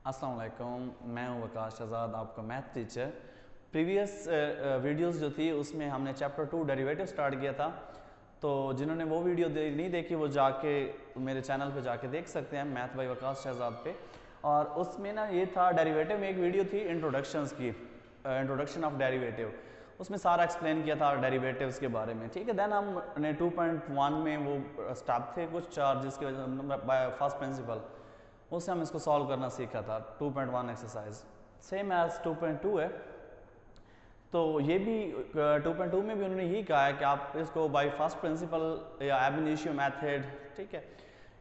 अस्सलाम वालेकुम, मैं हूं वकास शहजाद, आपका मैथ टीचर। प्रीवियस वीडियोस जो थी उसमें हमने चैप्टर 2 डेरिवेटिव स्टार्ट किया था। तो जिन्होंने वो वीडियो नहीं देखी वो जाके मेरे चैनल पे जाके देख सकते हैं, मैथ बाय वकास शहजाद पे। और उसमें ना ये था, डेरिवेटिव में एक वीडियो थी इंट्रोडक्शंस की, इंट्रोडक्शन ऑफ डेरिवेटिव। उसमें सारा एक्सप्लेन किया था डेरिवेटिव्स के बारे में, ठीक है। देन हमने 2.1 में वो स्टेप थे कुछ चार, जिसकी वजह बाय फर्स्ट प्रिंसिपल, उससे हम इसको सॉल्व करना सीखा था। 2.1 एक्सरसाइज सेम एज 2.2 है। तो ये भी 2.2 में भी उन्होंने यही कहा है कि आप इसको बाय फर्स्ट प्रिंसिपल या एब इनिशियो मेथड, ठीक है,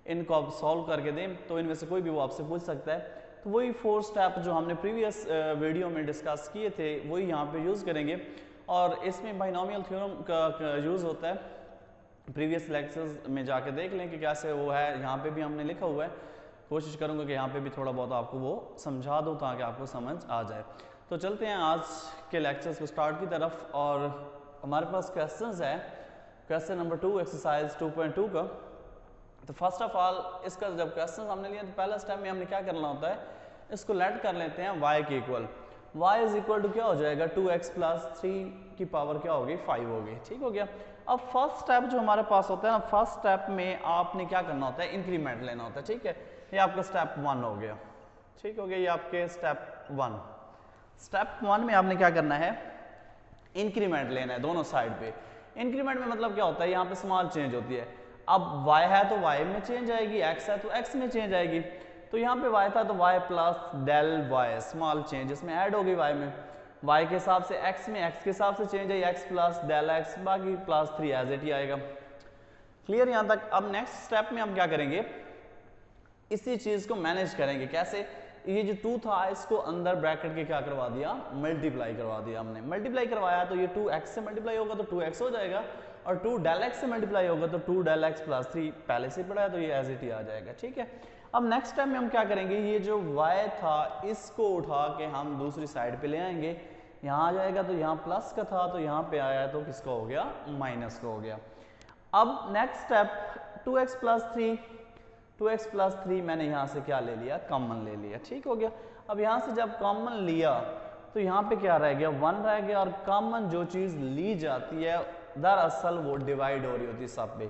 इनको आप सॉल्व करके दें तो इनमें से कोई भी वो आपसे पूछ सकता है। तो वही 4 स्टेप जो हमने प्रीवियस वीडियो में डिस्कस किए थे वही यहाँ पे यूज़ करेंगे। और इसमें बाइनोमियल थ्योरम का यूज़ होता है। प्रीवियस लेक्चर्स में जाके देख लें कि कैसे वो है, यहाँ पे भी हमने लिखा हुआ है। कोशिश करूँगा कि यहाँ पे भी थोड़ा बहुत आपको वो समझा दूँ ताकि आपको समझ आ जाए। तो चलते हैं आज के लेक्चर्स को स्टार्ट की तरफ। और हमारे पास क्वेश्चंस है, क्वेश्चन नंबर 2 एक्सरसाइज 2.2 का। तो फर्स्ट ऑफ ऑल इसका जब क्वेश्चन हमने लिया तो पहला स्टेप में हमने क्या करना होता है, इसको लेट कर लेते हैं y के equal. y is equal to क्या हो जाएगा, 2x प्लस 3 की पावर क्या होगी, 5 होगी, ठीक हो गया। अब फर्स्ट स्टेप जो हमारे पास होता है ना, फर्स्ट स्टेप में आपने क्या करना होता है, इंक्रीमेंट लेना होता है, ठीक है। ये आपका स्टेप 1 हो गया, ठीक हो गया, ये आपके स्टेप 1। स्टेप 1 में आपने क्या करना है, इंक्रीमेंट लेना है दोनों साइड पे। इंक्रीमेंट में मतलब क्या होता है, यहाँ पे स्मॉल चेंज होती है। अब y है तो y में चेंज आएगी, x है तो x में चेंज आएगी। तो यहाँ पे y था तो y plus del y, small change इसमें ऐड हो गई y में। y के हिसाब से x में, x के हिसाब से चेंज है, x प्लस डेल x, बाकी प्लस 3 एज इट ही आएगा। क्लियर यहाँ तक। अब नेक्स्ट स्टेप में हम क्या करेंगे, इसी चीज को मैनेज करेंगे। कैसे, ये जो 2 था इसको अंदर ब्रैकेट के क्या करवा दिया, मल्टीप्लाई करवा दिया हमने। मल्टीप्लाई करवाया तो ये 2x से मल्टीप्लाई होगा तो 2x हो जाएगा, और 2 डेल x से मल्टीप्लाई होगा तो 2 डेल x प्लस 3 पहले से पड़ा है तो ये एज इट ही आ जाएगा, ठीक है। अब नेक्स्ट टाइम में हम क्या करेंगे, ये जो y था इसको उठा के हम दूसरी साइड पे ले आएंगे। यहाँ आ जाएगा तो यहाँ प्लस का था तो यहाँ पे आया तो किसका हो गया, माइनस का हो गया। अब next step 2x plus 3, 2x plus 3 मैंने यहाँ से क्या ले लिया, कॉमन ले लिया, ठीक हो गया। अब यहाँ से जब कॉमन लिया तो यहाँ पे क्या रह गया, 1 रह गया। और कॉमन जो चीज़ ली जाती है दरअसल वो डिवाइड हो रही होती है सब पे।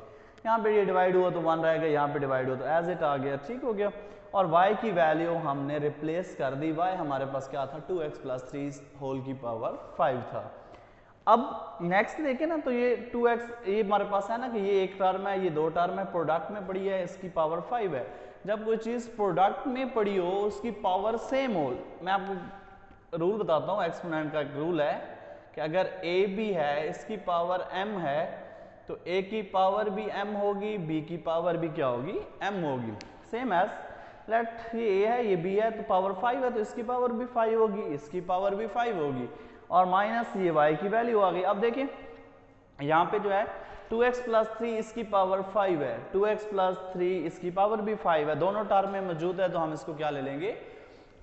यहाँ पे ये डिवाइड हुआ तो 1 रह गया, यहाँ पे डिवाइड हुआ तो एज इट आ गया, ठीक हो गया। और y की वैल्यू हमने रिप्लेस कर दी, y हमारे पास क्या था, 2x प्लस 3 होल की पावर 5 था। अब नेक्स्ट देखें ना, तो ये 2x ये हमारे पास है ना कि ये एक टर्म है, ये 2 टर्म है, प्रोडक्ट में पड़ी है, इसकी पावर 5 है। जब कोई चीज़ प्रोडक्ट में पड़ी हो उसकी पावर सेम हो, मैं आपको रूल बताता हूँ, एक्सपोनेंट का एक रूल है कि अगर a भी है इसकी पावर m है तो a की पावर भी m होगी, b की पावर भी क्या होगी, m होगी। सेम एज लेट ये a है ये b है तो पावर 5 है तो इसकी पावर भी 5 होगी, इसकी पावर भी 5 होगी, और माइनस ये y की वैल्यू आ गई। अब देखिए यहाँ पे जो है 2x प्लस 3 इसकी पावर 5 है, 2x प्लस 3 इसकी पावर भी 5 है, दोनों टर्म में मौजूद है तो हम इसको क्या ले लेंगे,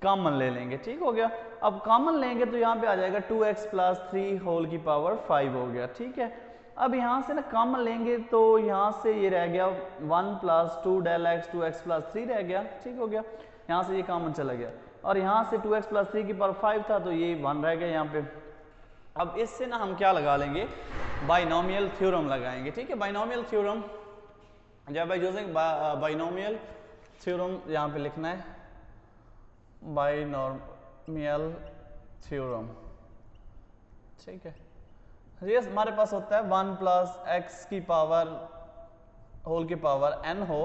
कॉमन ले लेंगे, ठीक हो गया। अब कॉमन लेंगे तो यहाँ पे आ जाएगा 2x प्लस 3 होल की पावर 5 हो गया, ठीक है। अब यहाँ से ना कॉमन लेंगे तो यहाँ से ये रह गया 1 plus 2 del x, 2x plus 3 रह गया, ठीक हो गया। यहाँ से ये कॉमन चला गया और यहाँ से 2x प्लस 3 की पावर 5 था तो ये 1 रह गया यहाँ पे। अब इससे ना हम क्या लगा लेंगे, बाइनोमियल थ्योरम लगाएंगे, ठीक है। बाइनोमियल थ्योरम जब बाय यूजिंग बाइनोमियल थ्योरम यहाँ पे लिखना है, बाइनोमियल थ्योरम, ठीक है। ये हमारे पास होता है 1 प्लस x की पावर होल की पावर n हो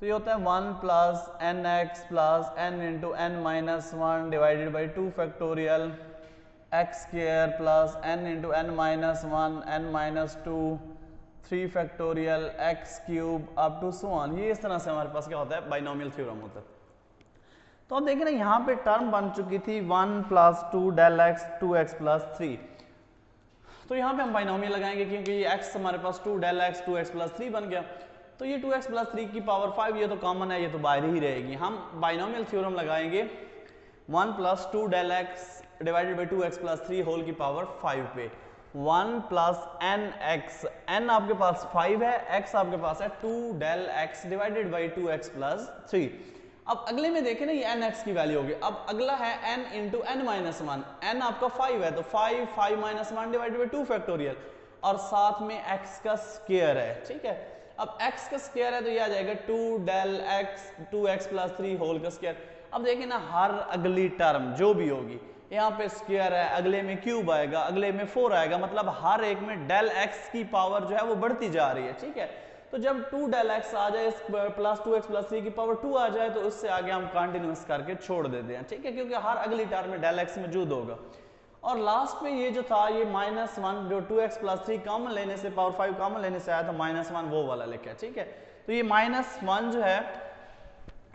तो ये होता है 1 plus n x plus n into n minus 1 divided by 2 factorial x square plus n into n minus 1 n minus 2 3 factorial x cube up to so on. ये इस तरह से हमारे पास क्या होता है, बाइनोमियल थ्योरम होता है। तो अब देखिए ना यहाँ पे टर्म बन चुकी थी 1 plus 2 del x 2x plus 3, तो यहाँ पे हम बाइनोमियल लगाएंगे क्योंकि ये x हमारे पास 2 डेल x 2x प्लस 3 बन गया। तो ये 2x प्लस 3 की पावर 5 ये तो कॉमन है, ये तो बाहर ही रहेगी। हम बाइनोमियल थ्योरम लगाएंगे 1 plus 2 del x divided by 2x plus 3 whole की पावर 5 पे। 1 प्लस एन एक्स, एन आपके पास 5 है, x आपके पास है 2 del x divided by 2x plus 3। अब अगले में देखें ना ये nx की वैल्यू होगी। अब अगला है n into n minus one, n आपका 5 है तो 5 minus one divided by 2 factorial और साथ में x का स्क्वायर है, ठीक है। अब x का स्क्वायर है तो ये आ जाएगा 2 del x 2x plus 3 whole का स्क्वायर। अब देखिए ना हर अगली टर्म जो भी होगी यहाँ पे स्क्वायर है, अगले में क्यूब आएगा, अगले में 4 आएगा, मतलब हर एक में डेल x की पावर जो है वो बढ़ती जा रही है, ठीक है। तो जब 2 डेल x आ जाए प्लस 2x प्लस 3 की पावर 2 आ जाए तो उससे आगे हम कंटिन्यूस करके छोड़ देते हैं, ठीक है, क्योंकि हर अगली टर्म में डेल x मौजूद होगा। और लास्ट में ये जो था ये -1 जो 2x प्लस 3 कॉमन लेने से पावर 5 कॉमन लेने से आया था -1 वो वाला लिखा है, ठीक है। तो ये -1 जो है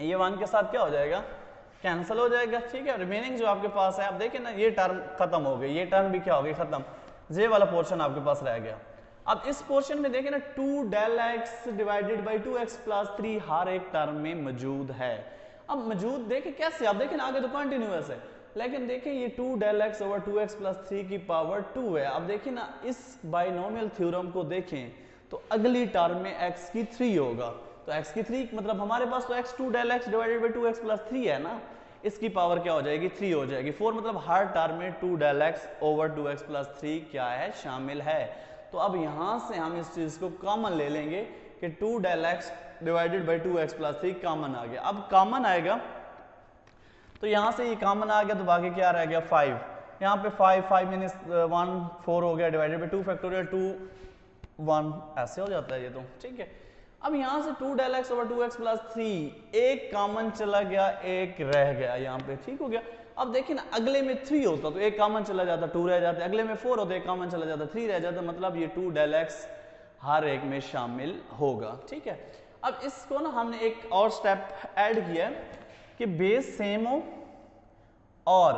ये 1 के साथ क्या हो जाएगा, कैंसिल हो जाएगा, ठीक है। रिमेनिंग जो आपके पास है आप देखिए ना ये टर्म खत्म हो गई, ये टर्म भी क्या हो गई खत्म, ये वाला पोर्शन आपके पास रह गया। अब इस पोर्शन में देखिए ना 2 del x divided by 2x plus 3 हर एक टर्म में मौजूद है। अब मौजूद देखिए कैसे, आप देखिए ना आगे तो कंटिन्यूअस है, लेकिन देखिए ये 2 del x over 2x plus 3 की पावर 2 है। अब देखिए ना इस बाइनोमियल थ्योरम को देखें तो अगली टर्म में x की 3 होगा, तो x की 3 मतलब हमारे पास तो x 2 del x divided by 2x plus 3 है ना, इसकी पावर क्या हो जाएगी 3 हो जाएगी। 4 मतलब हर टर्म में 2 del x over 2x plus 3 क्या है शामिल है। तो अब यहां से हम इस चीज को कॉमन ले लेंगे कि 2 del x divided by 2x plus 3 common आ गया। अब कॉमन आएगा तो यहां से ये कॉमन आ गया तो बाकी क्या रह गया 5, यहाँ पे 5 मीनस 1 4 हो गया डिवाइडेड बाई 2 फैक्टोरियल 2 1 ऐसे हो जाता है ये तो, ठीक है। अब यहां से 2 del x over 2x plus 3 एक कॉमन चला गया एक रह गया यहाँ पे, ठीक हो गया। अब देखिए ना अगले में 3 होता तो एक कॉमन चला जाता 2 रह जाता, अगले में 4 होता एक कॉमन चला जाता 3 रह जाता, मतलब ये 2 डेल x हर एक में शामिल होगा, ठीक है। अब इसको ना हमने एक और स्टेप ऐड किया कि बेस सेम हो और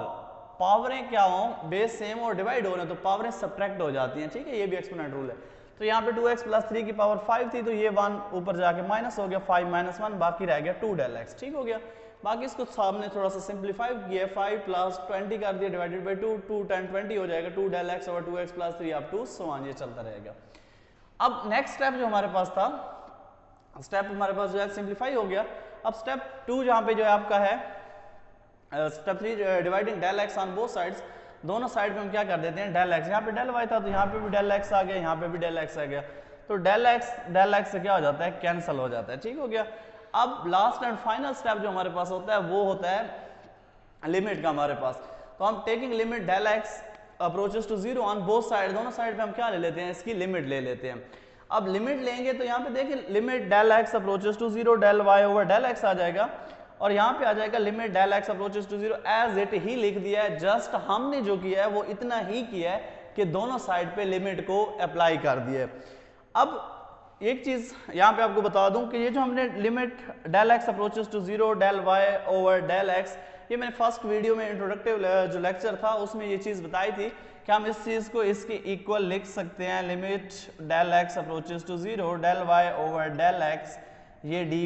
पावरें क्या हो, बेस सेम और डिवाइड हो ना तो पावरें सब्ट्रैक्ट हो जाती हैं, ठीक है, ये भी एक्सपोनेंट रूल है। तो यहाँ पे 2x प्लस 3 की पावर 5 थी तो ये 1 ऊपर जाके माइनस हो गया 5 माइनस 1 बाकी रह गया 2 डेल x, ठीक हो गया। बाकी इसको सामने थोड़ा सा सिंप्लीफाई किया 5 प्लस 20 कर दिया डिवाइडेड बाई 2 2 10 20 हो जाएगा 2 del x over 2x plus 3 up to so on, ये चलता रहेगा। अब नेक्स्ट स्टेप जो हमारे पास था, स्टेप हमारे पास जो है सिंप्लीफाई हो गया। अब स्टेप 2 जहाँ पे जो है आपका है step 3 dividing del x on both sides, दोनों साइड पे हम क्या कर देते हैं डेल x, यहाँ पे डेल y था तो यहाँ पे भी डेल x आ गया, यहाँ पे भी डेल x आ गया, तो डेल x से क्या हो जाता है कैंसिल हो जाता है, ठीक हो गया। अब लास्ट एंड फाइनल स्टेप जो हमारे पास होता है वो होता है लिमिट का हमारे पास, तो हम taking limit del x approaches to 0 on both side, दोनों साइड पे हम क्या ले लेते हैं इसकी लिमिट ले लेते हैं। अब लिमिट लेंगे तो यहाँ पे देखिए limit del x approaches to 0 del y over del x आ जाएगा और यहाँ पे आ जाएगा limit del x approaches to 0 as it ही लिख दिया है, जस्ट हमने जो किया है वो इतना ही किया है कि दोनों साइड पे लिमिट को अप्लाई कर दिया है। अब एक चीज यहाँ पे आपको बता दूं कि ये जो हमने limit del x approaches to 0 del y over del x, ये मैंने फर्स्ट वीडियो में इंट्रोडक्टिव जो लेक्चर था उसमें ये चीज बताई थी कि हम इस चीज को इसके इक्वल लिख सकते हैं, limit del x approaches to 0 del y over del x, ये dy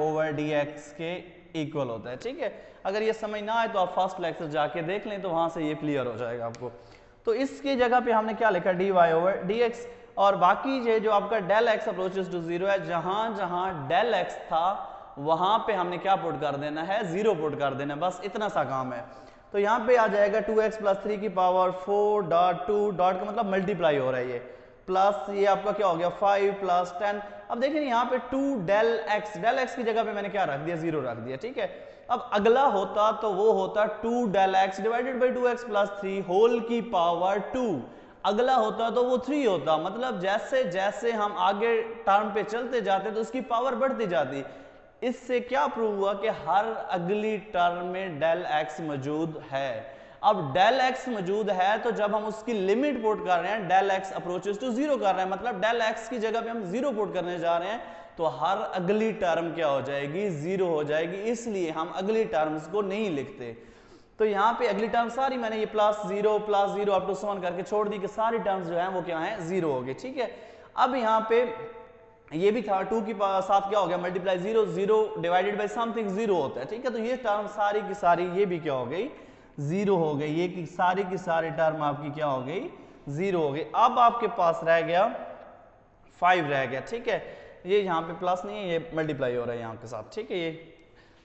ओवर dx के इक्वल होता है, ठीक है। अगर ये समझ ना आए तो आप फर्स्ट लेक्चर जाके देख लें तो वहां से ये क्लियर हो जाएगा आपको। तो इसकी जगह पे हमने क्या लिखा dy ओवर dx, और बाकी ये जो आपका डेल x अप्रोचेस टू 0 है जहां जहां डेल x था वहां पे हमने क्या पुट कर देना है 0 पुट कर देना है, बस इतना सा काम है। तो यहाँ पे आ जाएगा 2x प्लस 3 की पावर 4 डॉट 2 डॉट का मतलब मल्टीप्लाई हो रहा है ये, प्लस ये आपका क्या हो गया 5 प्लस 10। अब देखिए यहाँ पे 2 डेल x की जगह पे मैंने क्या रख दिया 0 रख दिया, ठीक है। अब अगला होता तो वो होता 2 del x divided by 2x plus 3 whole की पावर 2, अगला होता तो वो 3 होता, मतलब जैसे जैसे हम आगे टर्म पे चलते जाते तो उसकी पावर बढ़ती जाती। इससे क्या प्रूव हुआ कि हर अगली टर्म में डेल x मौजूद है। अब डेल x मौजूद है तो जब हम उसकी लिमिट पुट कर रहे हैं डेल x अप्रोचेस टू 0 कर रहे हैं, मतलब डेल x की जगह पे हम 0 पुट करने जा रहे हैं तो हर अगली टर्म क्या हो जाएगी 0 हो जाएगी, इसलिए हम अगली टर्म्स को नहीं लिखते। तो यहाँ पे अगली टर्म सारी मैंने ये प्लस 0 अप टू 7 करके छोड़ दी कि सारी टर्म्स जो हैं वो क्या हैं 0 हो गई, ठीक है। अब यहाँ पे ये भी था 2 की साथ क्या हो गया मल्टीप्लाई 0 डिवाइडेड बाई समथिंग 0 होता है, ठीक है। तो ये टर्म सारी की सारी ये भी क्या हो गई 0 हो गई, ये की सारी टर्म आपकी क्या हो गई 0 हो गई। अब आपके पास रह गया 5 रह गया, ठीक है। ये यहाँ पे प्लस नहीं है, ये मल्टीप्लाई हो रहा है यहाँ के साथ, ठीक है। ये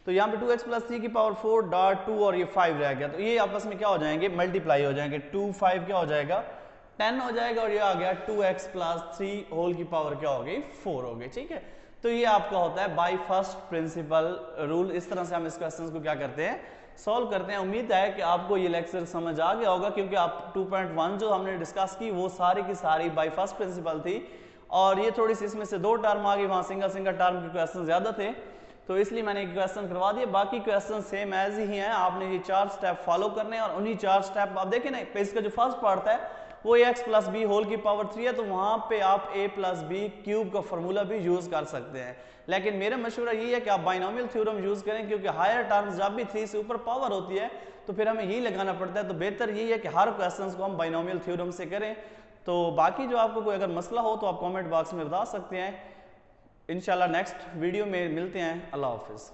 तो यहाँ पे 2x प्लस 3 की पावर 4 डॉट 2 और ये 5 रह गया, तो ये आपस में क्या हो जाएंगे, मल्टीप्लाई हो जाएंगे। 2 5 क्या हो जाएगा, 10 हो जाएगा, और ये आ गया 2x प्लस 3 होल की पावर क्या हो गई, 4 हो गई। ठीक है, तो ये आपका होता है बाय फर्स्ट प्रिंसिपल रूल। इस तरह से हम इस क्वेश्चन को क्या करते हैं, सॉल्व करते हैं। उम्मीद है कि आपको ये लेक्चर समझ आ गया होगा, क्योंकि आप 2.1 जो हमने डिस्कस की वो सारी की सारी बाय फर्स्ट प्रिंसिपल थी, और ये थोड़ी सी इसमें से 2 टर्म आ गई, वहाँ सिंगल सिंगल टर्म के क्वेश्चन ज्यादा थे, तो इसलिए मैंने एक क्वेश्चन करवा दिया। बाकी क्वेश्चन सेम एज ही हैं, आपने ये 4 स्टेप फॉलो करने हैं, और उन्हीं 4 स्टेप आप देखें ना, इसका जो फर्स्ट पार्ट है वो x प्लस बी होल की पावर 3 है, तो वहां पे आप a प्लस बी क्यूब का फॉर्मूला भी यूज कर सकते हैं। लेकिन मेरा मशवरा ये है कि आप बाइनोमियल थ्योरम यूज करें, क्योंकि हायर टर्म्स जब भी 3 से ऊपर पावर होती है तो फिर हमें यही लगाना पड़ता है। तो बेहतर यही है कि हर क्वेश्चन को हम बाइनोमियल थ्योरम से करें। तो बाकी जो आपको कोई अगर मसला हो तो आप कॉमेंट बॉक्स में बता सकते हैं। इंशाल्लाह नेक्स्ट वीडियो में मिलते हैं। अल्लाह हाफिज़।